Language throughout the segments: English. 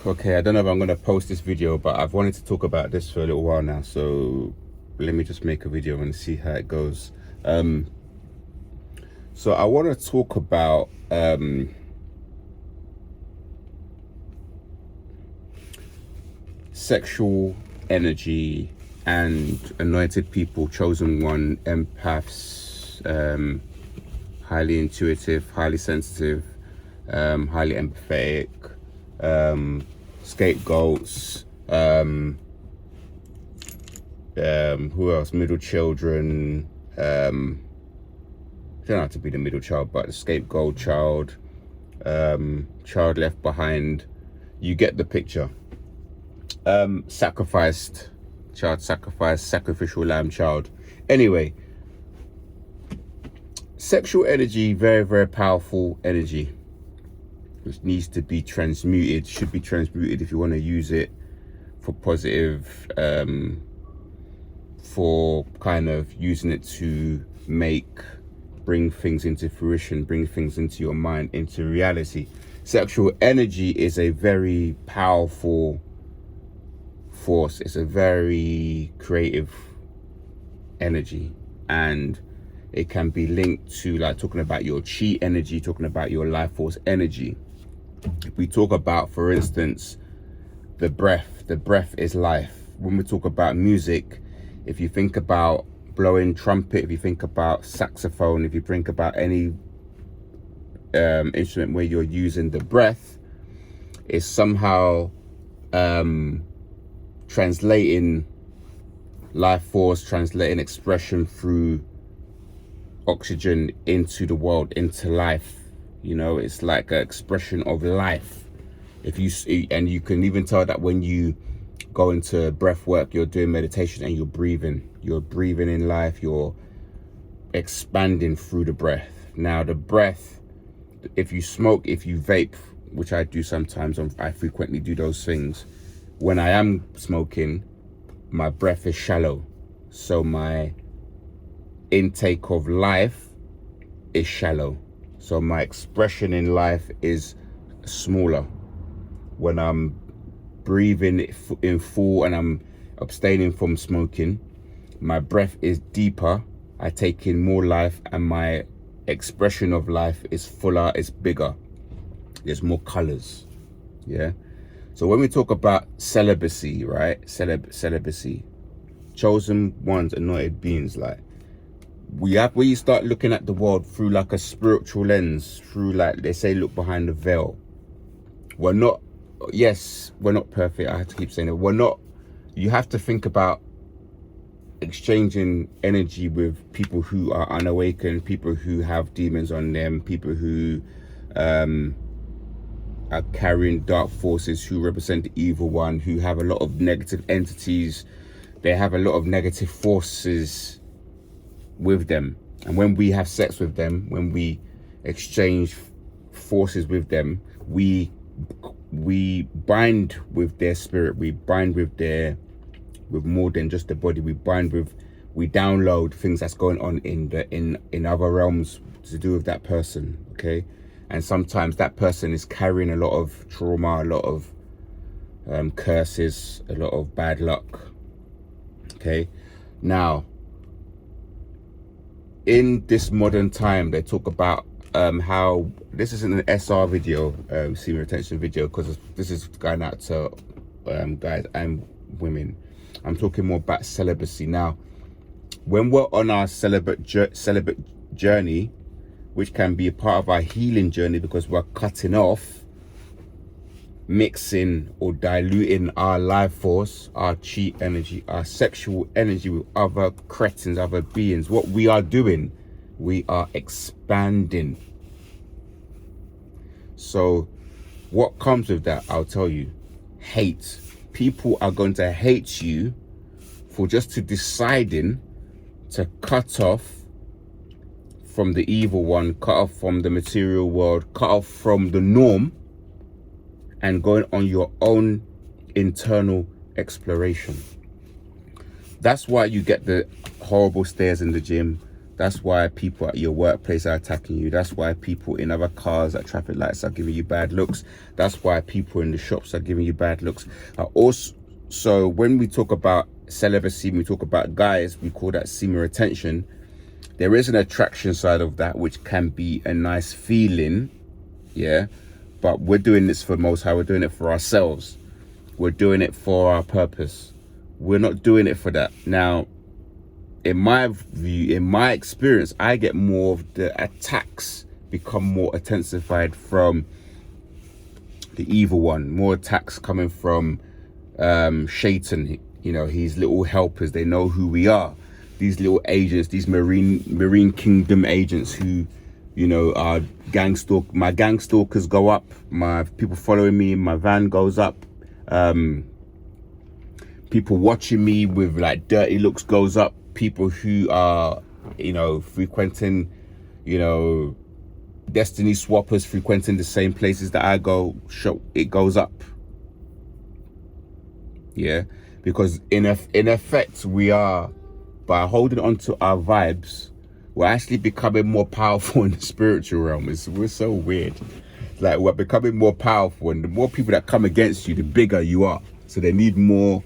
Okay, I don't know if I'm going to post this video, but I've wanted to talk about this for a little while now, so let me just make a video and see how it goes. So I want to talk about sexual energy and anointed people, chosen one, empaths, highly intuitive, highly sensitive, highly empathetic, scapegoats, who else? Middle children. Don't have to be the middle child, but the scapegoat child, child left behind. You get the picture. Sacrificed child, sacrificial lamb child. Anyway, sexual energy, very, very powerful energy, which needs to be transmuted, should be transmuted if you want to use it for positive, for kind of using it to bring things into fruition, bring things into your mind, into reality. Sexual energy is a very powerful force. It's a very creative energy, and it can be linked to, like, talking about your chi energy, talking about your life force energy. If we talk about, for instance, the breath is life. When we talk about music, if you think about blowing trumpet, if you think about saxophone, if you think about any instrument where you're using the breath, is somehow translating life force, translating expression through oxygen into the world, into life. You know, it's like an expression of life. If you see, and you can even tell that when you go into breath work, you're doing meditation and you're breathing in life, you're expanding through the breath. Now the breath, if you smoke, if you vape, which I do sometimes, I frequently do those things. When I am smoking, my breath is shallow, so my intake of life is shallow, so my expression in life is smaller. When I'm breathing in full and I'm abstaining from smoking, my breath is deeper, I take in more life, and my expression of life is fuller, it's bigger, there's more colors. Yeah. So when we talk about celibacy, right? Celibacy, chosen ones, anointed beings, like, we start looking at the world through like a spiritual lens, through, like they say, look behind the veil. We're not, yes, we're not perfect. I have to keep saying it. We're not, you have to think about exchanging energy with people who are unawakened, people who have demons on them, people who are carrying dark forces, who represent the evil one, who have a lot of negative entities. They have a lot of negative forces with them. And when we have sex with them, when we exchange forces with them, we bind with their spirit, we bind with more than just the body. We download things that's going on in other realms to do with that person. Okay. And sometimes that person is carrying a lot of trauma, a lot of curses, a lot of bad luck. Okay. Now, in this modern time, they talk about how this isn't an SR video, senior retention video, because this is going out to guys and women. I'm talking more about celibacy. Now, when we're on our celibate journey, which can be a part of our healing journey, because we're cutting off, mixing or diluting our life force, our chi energy, our sexual energy with other cretins, other beings. What we are doing, we are expanding. So what comes with that, I'll tell you. Hate. People are going to hate you for just deciding to cut off from the evil one, cut off from the material world, cut off from the norm, and going on your own internal exploration. That's why you get the horrible stares in the gym. That's why people at your workplace are attacking you. That's why people in other cars at traffic lights are giving you bad looks. That's why people in the shops are giving you bad looks. Also, so when we talk about celibacy, we talk about guys, we call that semen retention. There is an attraction side of that, which can be a nice feeling, yeah. But we're doing this for Most High. We're doing it for ourselves. We're doing it for our purpose. We're not doing it for that. Now, in my view, in my experience, I get more of the attacks become more intensified from the evil one. More attacks coming from Shaitan, you know, his little helpers. They know who we are. These little agents, these marine kingdom agents who, you know, are my gang stalkers go up. My people following me, my van goes up. People watching me with like dirty looks goes up. People who are, you know, frequenting, you know, destiny swappers, frequenting the same places that I go, it goes up. Yeah, because in effect, we are, by holding on to our vibes, we're actually becoming more powerful in the spiritual realm. We're so weird. Like, we're becoming more powerful, and the more people that come against you, the bigger you are. So they need more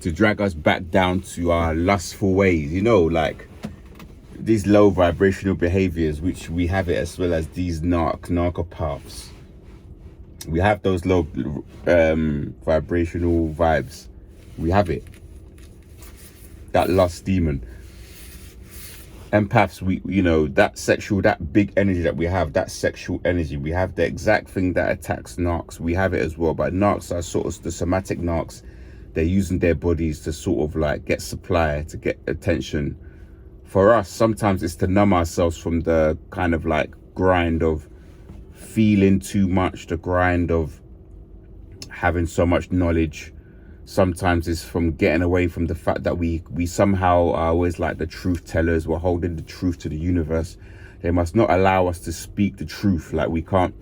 to drag us back down to our lustful ways, you know, like these low vibrational behaviors, which we have it, as well as these narcopaths. We have those low vibrational vibes. We have it. That lust demon. Empaths, you know, that big energy that we have, that sexual energy, we have the exact thing that attacks narcs. We have it as well, but narcs are sort of the somatic narcs. They're using their bodies to sort of like get supply, to get attention. For us, sometimes it's to numb ourselves from the kind of like grind of feeling too much, the grind of having so much knowledge. Sometimes it's from getting away from the fact that we somehow are always like the truth tellers. We're holding the truth to the universe. They must not allow us to speak the truth. Like we can't,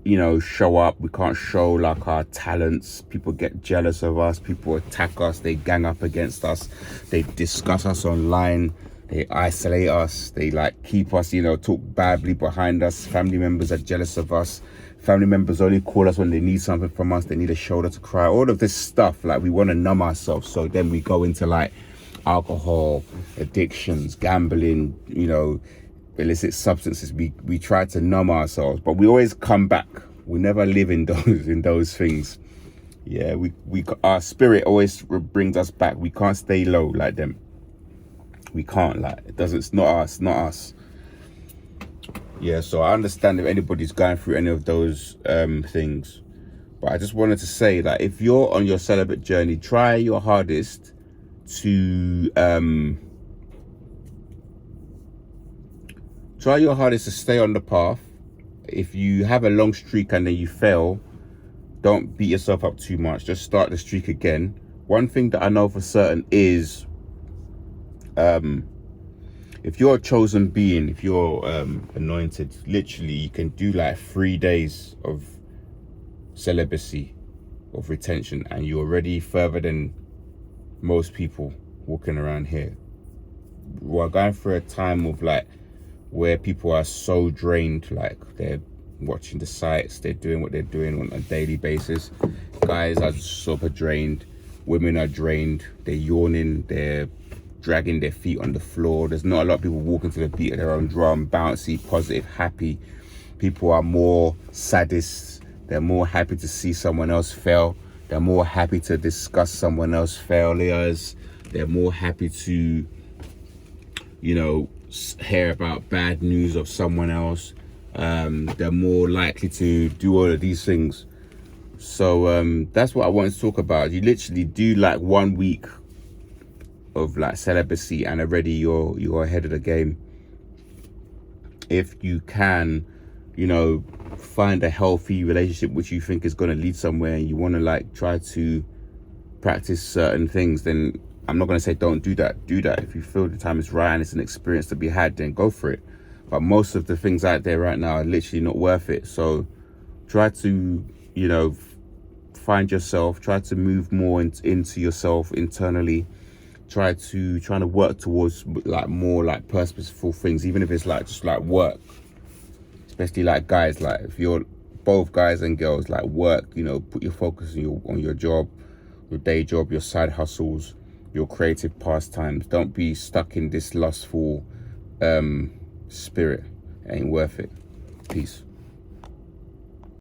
you know, show up. We can't show like our talents. People get jealous of us. People attack us. They gang up against us. They discuss us online. They isolate us. They like keep us, you know, talk badly behind us. Family members are jealous of us. Family members only call us when they need something from us. They need a shoulder to cry. All of this stuff, like we want to numb ourselves. So then we go into like alcohol, addictions, gambling, you know, illicit substances. We try to numb ourselves, but we always come back. We never live in those things. Yeah, our spirit always brings us back. We can't stay low like them. We can't, like, it's not us. Yeah, so I understand if anybody's going through any of those things, but I just wanted to say, like, if you're on your celibate journey, try your hardest to stay on the path. If you have a long streak and then you fail, don't beat yourself up too much. Just start the streak again. One thing that I know for certain is, if you're a chosen being, if you're anointed, literally you can do like 3 days of celibacy, of retention, and you're already further than most people walking around here. We're going through a time of like where people are so drained, like they're watching the sites, they're doing what they're doing on a daily basis. Guys are super drained, women are drained, they're yawning, they're dragging their feet on the floor. There's not a lot of people walking to the beat of their own drum, bouncy, positive, happy. People are more sadists. They're more happy to see someone else fail. They're more happy to discuss someone else's failures. They're more happy to, you know, hear about bad news of someone else. They're more likely to do all of these things. So that's what I wanted to talk about. You literally do like 1 week of like celibacy and already you're ahead of the game. If you can, you know, find a healthy relationship which you think is going to lead somewhere, and you want to like try to practice certain things, then I'm not going to say don't do that. If you feel the time is right and it's an experience to be had, then go for it. But most of the things out there right now are literally not worth it. So try to, you know, find yourself, try to move more into yourself internally. trying to work towards like more like purposeful things, even if it's like just like work. Especially like guys, like if you're both guys and girls, like work, you know, put your focus on your job, your day job, your side hustles, your creative pastimes. Don't be stuck in this lustful spirit. It ain't worth it. Peace.